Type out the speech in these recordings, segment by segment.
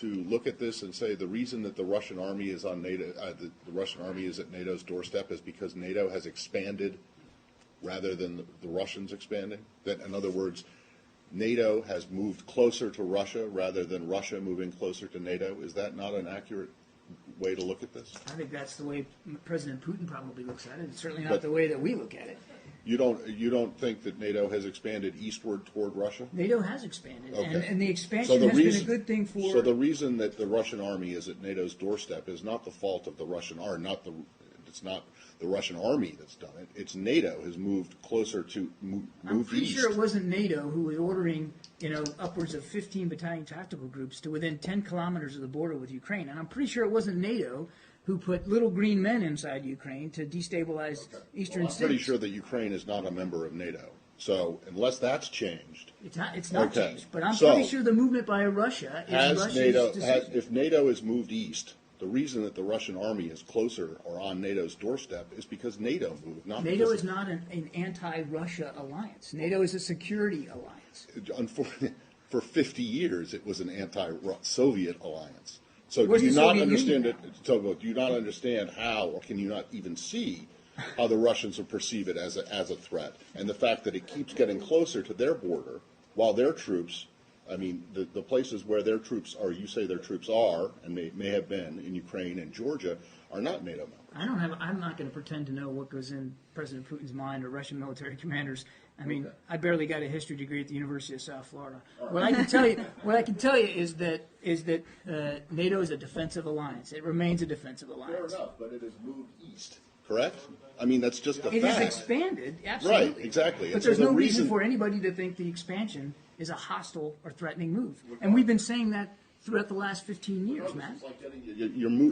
look at this and say the reason that the Russian army is on NATO, the Russian army is at NATO's doorstep is because NATO has expanded rather than the Russians expanding? That, in other words, NATO has moved closer to Russia rather than Russia moving closer to NATO? Is that not an accurate way to look at this? I think that's the way President Putin probably looks at it. It's certainly not the way that we look at it. You don't think that NATO has expanded eastward toward Russia? NATO has expanded, Okay. and the expansion has been a good thing for. So the reason that the Russian army is at NATO's doorstep is not the fault of the Russian army. It's not the Russian army that's done it. It's NATO has moved closer to moved I'm pretty east. sure it wasn't NATO who was ordering, upwards of 15 battalion tactical groups to within 10 kilometers of the border with Ukraine, and I'm pretty sure it wasn't NATO who put little green men inside Ukraine to destabilize eastern I'm pretty cities. sure that Ukraine is not a member of NATO. So unless that's changed, It's not Okay. changed, but I'm So, pretty sure the movement by Russia is Russia's decision. if NATO is moved east, the reason that the Russian army is closer or on NATO's doorstep is because NATO moved, not NATO because is not an anti-Russia alliance. NATO is a security alliance. Unfortunately, for 50 years it was an anti-Soviet alliance. So Where's do you the not Soviet understand Union it? So do you not understand how, or can you not even see how the Russians will perceive it as a threat, and the fact that it keeps getting closer to their border, while their troops, I mean, the places where their troops are, you say their troops are, and may have been in Ukraine and Georgia, are not NATO members. I'm not going to pretend to know what goes in President Putin's mind or Russian military commanders. I mean, I barely got a history degree at the University of South Florida. What I can tell you is that NATO is a defensive alliance. It remains a defensive alliance. Fair enough, but it has moved east, correct? I mean, that's just a fact. It has expanded, absolutely. Right, exactly. But And there's so no the reason reason for anybody to think the expansion is a hostile or threatening move. And we've been saying that throughout the last 15 years, Matt. It's like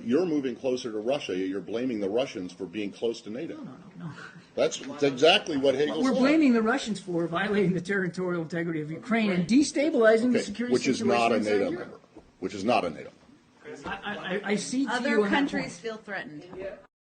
you're moving closer to Russia. You're blaming the Russians for being close to NATO. No. That's exactly what Hegel said. We're blaming the Russians for violating the territorial integrity of Ukraine and destabilizing the security which is situation not a inside NATO Europe. member. Which is not a NATO. I see to you Other on that countries point. feel threatened.